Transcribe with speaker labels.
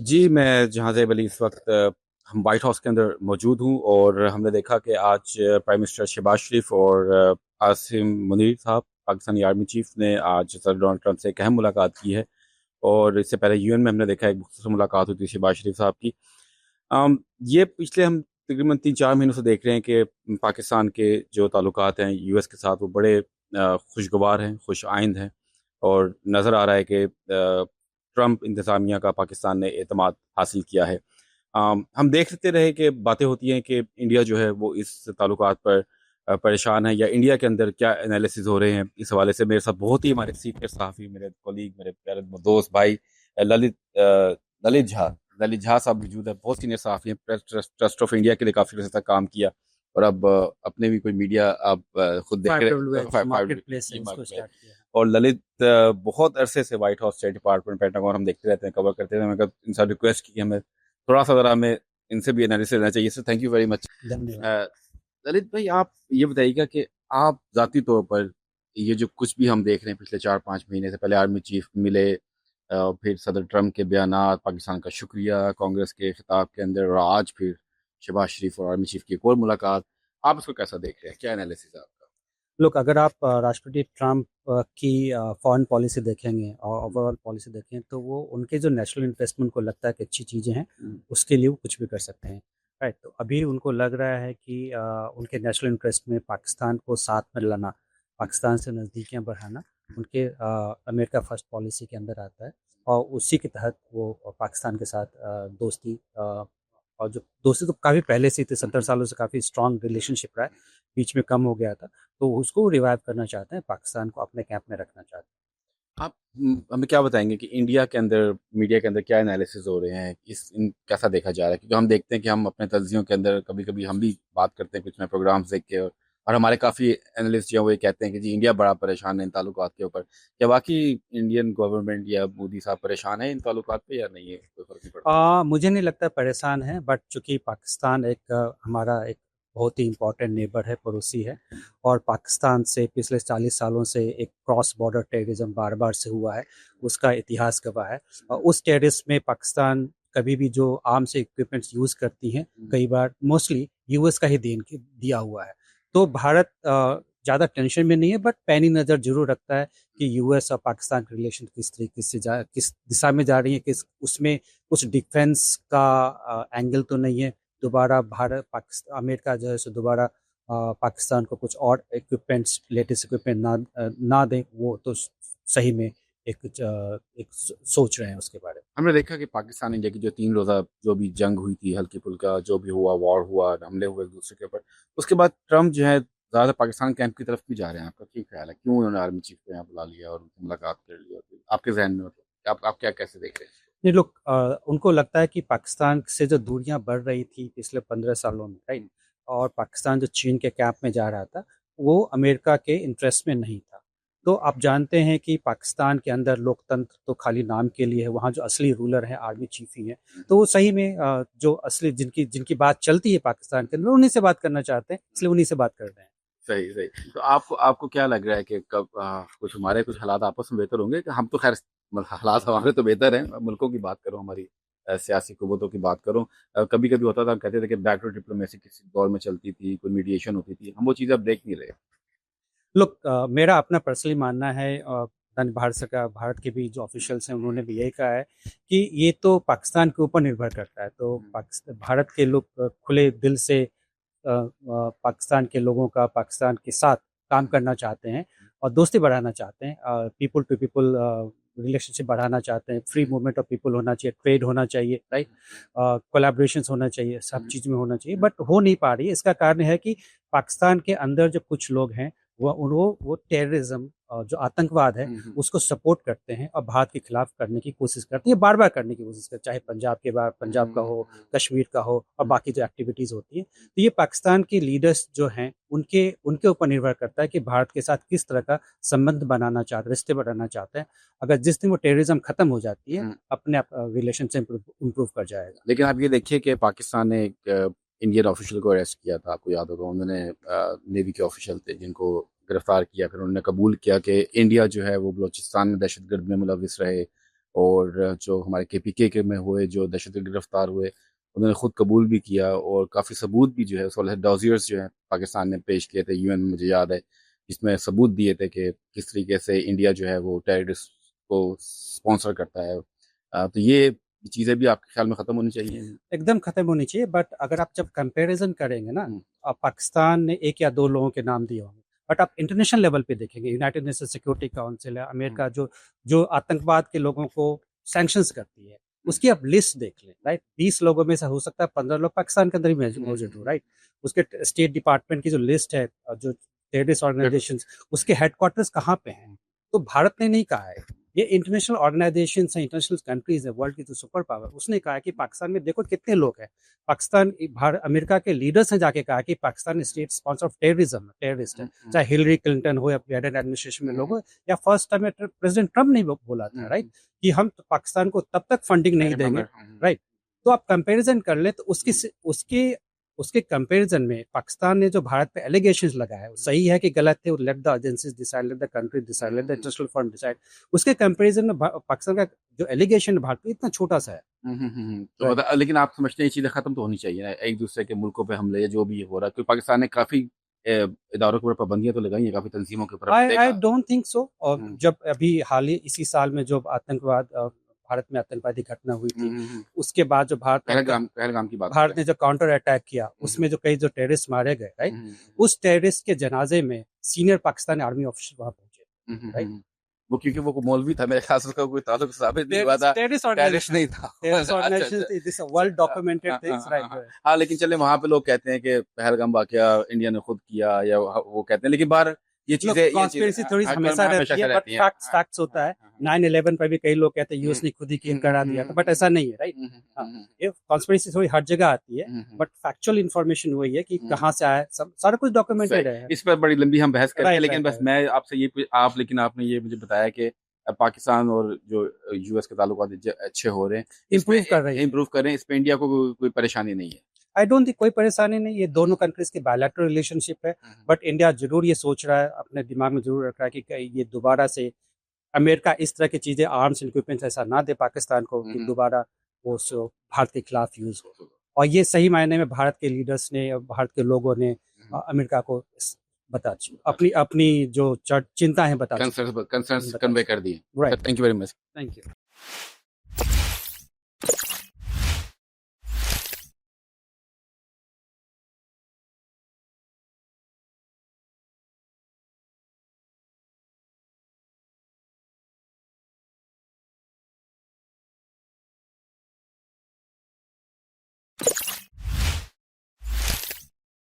Speaker 1: जी, मैं जहाज़ेब अली इस वक़्त हम व्हाइट हाउस के अंदर मौजूद हूँ और हमने देखा कि आज प्राइम मिनिस्टर शहबाज शरीफ और आसिम मुनीर साहब, पाकिस्तानी आर्मी चीफ़ ने आज सर डोनाल्ड ट्रंप से एक अहम मुलाकात की है और इससे पहले यूएन में हमने देखा एक मुख्तसर मुलाकात हुई थी शहबाज शरीफ साहब की। ये पिछले हम तकरीबन 3-4 महीनों से देख रहे हैं कि पाकिस्तान के जो ताल्लुकात हैं यूएस के साथ वो बड़े खुशगवार हैं, खुश आइंद हैं और नज़र आ रहा है कि ट्रंप इंतज़ामिया का पाकिस्तान ने एतमाद हासिल किया है। हम देखते रहे कि बातें होती हैं कि इंडिया जो है वो इस ताल्लुकात पर परेशान है या इंडिया के अंदर क्या एनालिसिस हो रहे हैं इस हवाले से मेरे साथ बहुत ही हमारे सीनियर सहाफ़ी, मेरे कॉलीग, मेरे प्यारे दोस्त भाई ललित ललित झा ललित झा साहब मौजूद है। बहुत सीनियर सहाफ़ी हैं, प्रेस ट्रस्ट ऑफ इंडिया के लिए काफ़ी अर्से तक काम किया और अब अपने भी कोई मीडिया आप खुद देख रहे
Speaker 2: मार्केट प्लेस है, उसको
Speaker 1: मार्केट
Speaker 2: स्टार्ट किया है।
Speaker 1: और ललित बहुत अरसे से white house, state department, pentagon हम देखते रहते हैं, कवर करते हैं। मैं इनसे रिक्वेस्ट की कि हमें थोड़ा सा ज़रा हमें इनसे भी एनालिसिस लेना चाहिए। So thank you very much.
Speaker 2: धन्यवाद।
Speaker 1: ललित भाई, आप ये बताइएगा कि आप ज़ाती तौर पर ये जो कुछ भी हम देख रहे हैं पिछले 4-5 महीने से, पहले आर्मी चीफ मिले, फिर सदर ट्रंप के बयानात, पाकिस्तान का शुक्रिया, कांग्रेस के खिताब के अंदर और आज फिर शहबाज शरीफ और आर्मी चीफ की एक और मुलाकात, आप इसको कैसा देख रहे हैं? क्या एनालिसिस है आपका?
Speaker 2: लोग, अगर आप राष्ट्रपति ट्रंप की फॉरेन पॉलिसी देखेंगे और ओवरऑल पॉलिसी देखें, तो वो उनके जो नेशनल इन्वेस्टमेंट को लगता है कि अच्छी चीज़ें हैं, उसके लिए वो कुछ भी कर सकते हैं। राइट, तो अभी उनको लग रहा है कि उनके नेशनल इंटरेस्ट में पाकिस्तान को साथ में लाना, पाकिस्तान से नज़दीकियाँ बढ़ाना उनके अमेरिका फर्स्ट पॉलिसी के अंदर आता है। और उसी के तहत वो पाकिस्तान के साथ दोस्ती, और जो दोस्ती तो काफ़ी पहले से ही थी, 70 सालों से काफ़ी स्ट्रॉन्ग रिलेशनशिप रहा है, बीच में कम हो गया था। तो उसको रिवाइव करना चाहते हैं, पाकिस्तान को अपने कैंप में रखना चाहते हैं।
Speaker 1: आप हमें क्या बताएंगे कि इंडिया के अंदर, मीडिया के अंदर क्या एनालिसिस हो रहे हैं, कैसा देखा जा रहा है? क्योंकि हम देखते हैं कि हम अपने तज्जियों के अंदर कभी कभी हम भी बात करते हैं कुछ में प्रोग्राम्स देख के और हमारे काफ़ी एनालिस्ट जो हैं वो ये कहते हैं कि जी इंडिया बड़ा परेशान है इन ताल्लुकात के ऊपर। क्या वाकई इंडियन गवर्नमेंट या मोदी साहब परेशान है इन ताल्लुकात पे या नहीं है, कोई फर्क नहीं पड़ता?
Speaker 2: मुझे नहीं लगता परेशान है, बट चूंकि पाकिस्तान एक हमारा एक बहुत ही इम्पोर्टेंट नेबर है, पड़ोसी है, और पाकिस्तान से पिछले 40 सालों से एक क्रॉस बॉर्डर टेररिज्म बार बार से हुआ है, उसका इतिहास गवाह है। और उस टेररिस्ट में पाकिस्तान कभी भी जो आर्म्स इक्विपमेंट्स यूज़ करती हैं, कई बार मोस्टली यूएस का ही दिया हुआ है। तो भारत ज़्यादा टेंशन में नहीं है, बट पैनी नज़र जरूर रखता है कि यूएस और पाकिस्तान के रिलेशन किस तरीके से किस दिशा में जा रही है, किस उसमें कुछ डिफेंस का एंगल तो नहीं है। दोबारा भारत पाकिस्तान अमेरिका जो है सो दोबारा पाकिस्तान को कुछ और इक्विपमेंट्स, लेटेस्ट इक्विपमेंट ना दें, वो तो सही में एक सोच रहे हैं उसके बारे में।
Speaker 1: हमने देखा कि पाकिस्तान इंडिया की जो 3 रोज़ा जो भी जंग हुई थी, हल्की फुल्का जो भी हुआ, वॉर हुआ, हमले हुए एक दूसरे के ऊपर, उसके बाद ट्रम्प जो है ज़्यादा पाकिस्तान कैंप की तरफ क्यों जा रहे हैं? आपका क्या ख्याल है? क्यों उन्होंने आर्मी चीफ को यहाँ बुला लिया और उनसे मुलाकात कर ली? और आपके जहन में मतलब आप क्या कैसे देख रहे हैं?
Speaker 2: नहीं, लोग, उनको लगता है कि पाकिस्तान से जो दूरियां बढ़ रही थी पिछले 15 सालों में, राइट, और पाकिस्तान जो चीन के कैंप में जा रहा था, वो अमेरिका के इंटरेस्ट में नहीं था। तो आप जानते हैं कि पाकिस्तान के अंदर लोकतंत्र तो खाली नाम के लिए है, वहाँ जो असली रूलर है आर्मी चीफ ही है। तो वो सही में जो असली जिनकी जिनकी बात चलती है पाकिस्तान के अंदर, उन्हीं से बात करना चाहते हैं, इसलिए उन्हीं से बात कर रहे हैं।
Speaker 1: सही सही। तो आपको आपको क्या लग रहा है कि कब कुछ हमारे कुछ हालात आपस में बेहतर होंगे? कि हम तो खैर हालात हमारे तो बेहतर हैं, मुल्कों की बात करूं, हमारी सियासी कुव्वतों की बात करूं, कभी कभी होता था, हम कहते थे कि बैकडोर डिप्लोमेसी किसी दौर में चलती थी, कोई मीडिएशन होती थी, हम वो चीज़ अब देख नहीं रहे।
Speaker 2: लोग, मेरा अपना पर्सनली मानना है, भारत सरकार, भारत के भी जो ऑफिशियल्स हैं, उन्होंने भी यही कहा है कि ये तो पाकिस्तान के ऊपर निर्भर करता है। तो पाकिस्तान, भारत के लोग खुले दिल से पाकिस्तान के लोगों का पाकिस्तान के साथ काम करना चाहते हैं और दोस्ती बढ़ाना चाहते हैं, पीपल टू पीपल रिलेशनशिप बढ़ाना चाहते हैं, फ्री मूवमेंट ऑफ पीपल होना चाहिए, ट्रेड होना चाहिए, राइट, कोलैबोरेशन होना चाहिए, सब चीज़ में होना चाहिए, बट हो नहीं पा रही है। इसका कारण है कि पाकिस्तान के अंदर जो कुछ लोग हैं, वो टेररिज्म, जो आतंकवाद है, उसको सपोर्ट करते हैं और भारत के खिलाफ करने की कोशिश करते हैं, बार बार करने की कोशिश करते हैं, चाहे पंजाब का हो, कश्मीर का हो, और बाकी जो एक्टिविटीज़ होती हैं। तो ये पाकिस्तान के लीडर्स जो हैं, उनके उनके ऊपर निर्भर करता है कि भारत के साथ किस तरह का संबंध बनाना चाहते हैं, रिश्ते बनाना चाहते हैं। अगर जिस दिन वो टेररिज्म खत्म हो जाती है, अपने आप रिलेशन से इम्प्रूव कर जाएगा।
Speaker 1: लेकिन आप ये देखिए कि पाकिस्तान ने एक इंडियन ऑफिशियल को अरेस्ट किया था, आपको याद होगा, उन्होंने नेवी के ऑफिशियल थे जिनको गिरफ्तार किया, फिर उन्होंने कबूल किया कि इंडिया जो है वो बलूचिस्तान में दहशतगर्द में मुलविस रहे और जो हमारे KPK के में हुए जो दहशतगर्द गिरफ्तार हुए, उन्होंने खुद कबूल भी किया और काफ़ी सबूत भी जो है उस वाले डॉजियर्स जो है पाकिस्तान ने पेश किए थे UN में, मुझे याद है, जिसमें सबूत दिए थे कि किस तरीके से इंडिया जो है वो टेररिस्ट को स्पॉन्सर करता है। तो ये चीज़ें भी आपके ख्याल में ख़त्म होनी चाहिए?
Speaker 2: एकदम खत्म होनी चाहिए, बट अगर आप जब कंपैरिजन करेंगे ना,
Speaker 1: हम्म,
Speaker 2: आप पाकिस्तान ने एक या दो लोगों के नाम दिए होंगे, बट आप इंटरनेशनल लेवल पे देखेंगे, यूनाइटेड नेशन सिक्योरिटी काउंसिल है, अमेरिका जो जो आतंकवाद के लोगों को सैंक्शंस करती है, उसकी आप लिस्ट देख लें, राइट। 20 लोगों में से हो सकता है 15 लोग पाकिस्तान के अंदर ही मौजूद हो, राइट। उसके स्टेट डिपार्टमेंट की जो लिस्ट है, जो टेररिस्ट ऑर्गेनाइजेशन, उसके हेडक्वार्टर्स कहाँ पे हैं, तो भारत ने नहीं कहा है, ये इंटरनेशनल ऑर्गेनाइजेशन है, इंटरनेशनल कंट्रीज है, वर्ल्ड की जो सुपर पावर, उसने कहा कि पाकिस्तान में देखो कितने लोग हैं। पाकिस्तान भारत अमेरिका के लीडर्स ने जाके कहा कि Pakistan state sponsor of terrorism, terrorist है, चाहे हिलरी क्लिंटन हो या बाइडेन एडमिनिस्ट्रेशन में लोग हो, या फर्स्ट टाइम प्रेसिडेंट ट्रम्प ने बोला था, राइट, कि हम तो पाकिस्तान को तब तक फंडिंग नहीं देंगे, राइट। तो आप कंपैरिजन कर ले तो उसके उसके कंपैरिजन में पाकिस्तान ने जो भारत पे एलिगेशंस लगाया है, सही है कि गलत है, let the agencies decide, let the country decide, let the international fund decide. उसके कंपैरिजन में पाकिस्तान का जो एलिगेशन भारत पे इतना छोटा सा है।
Speaker 1: तो लेकिन आप समझते हैं ये चीज़ें ख़त्म तो होनी चाहिए ना, एक दूसरे के मुल्कों पे हमले या जो भी हो रहा है, क्योंकि पाकिस्तान ने काफ़ी इदारों के ऊपर पाबंदियां तो लगाई हैं, काफ़ी तंजीमों के ऊपर
Speaker 2: आई डोंट थिंक सो। और जब अभी हाल ही इसी साल में जो आतंकवाद भारत में आतंकवादी घटना हुई थी, उसके बाद जो
Speaker 1: पहलगाम की बात
Speaker 2: भारत ने जो काउंटर अटैक किया, उसमें जो कई जो टेररिस्ट मारे गए, राइट, उस टेररिस्ट के जनाजे में सीनियर पाकिस्तानी आर्मी ऑफिसर वहां पहुंचे, राइट।
Speaker 1: वो क्योंकि वो मौलवी था, मेरे ख्याल से उसका कोई ताल्लुक साबित नहीं हुआ था, टेररिस्ट नहीं था।
Speaker 2: This well documented things, right.
Speaker 1: हाँ, लेकिन चले वहां पे लोग कहते हैं कि पहलगाम वाकया इंडिया ने खुद किया, या वो कहते हैं, लेकिन बाहर ये चीजें
Speaker 2: कॉन्स्पिरेसी थ्योरीज हमेशा रहती है, बट फैक्ट्स होता है। 9/11 पर भी कई लोग कहते हैं यूएस ने खुद ही किल करा दिया था, बट ऐसा नहीं है, राइट। ये कॉन्स्पिरेसी थ्योरी हर जगह आती है, बट फैक्चुअल इंफॉर्मेशन वही है कि कहाँ से आया, सब सारा कुछ डॉक्यूमेंटेड है।
Speaker 1: इस पर बड़ी लंबी हम बहस करते हैं, लेकिन बस मैं आपसे ये लेकिन आपने ये मुझे बताया कि पाकिस्तान और जो US के ताल्लुकात अच्छे हो रहे हैं,
Speaker 2: इम्प्रूव कर रहे हैं,
Speaker 1: इस पे इंडिया को कोई परेशानी नहीं है।
Speaker 2: आई डोंट थिंक कोई परेशानी नहीं, ये दोनों कंट्रीज की बायलैटरल रिलेशनशिप है, बट इंडिया जरूर ये सोच रहा है, अपने दिमाग में जरूर रख रहा है कि ये दोबारा से अमेरिका इस तरह की चीजें, आर्म्स इक्विपमेंट्स ऐसा ना दे पाकिस्तान को कि दोबारा वो भारत के खिलाफ यूज हो। और ये सही मायने में भारत के लीडर्स ने, भारत के लोगों ने अमेरिका को अपनी जो चिंता है बता,
Speaker 1: कंसर्न कन्वे कर दिए।
Speaker 2: Right.
Speaker 1: Thank you very much.
Speaker 2: Thank you.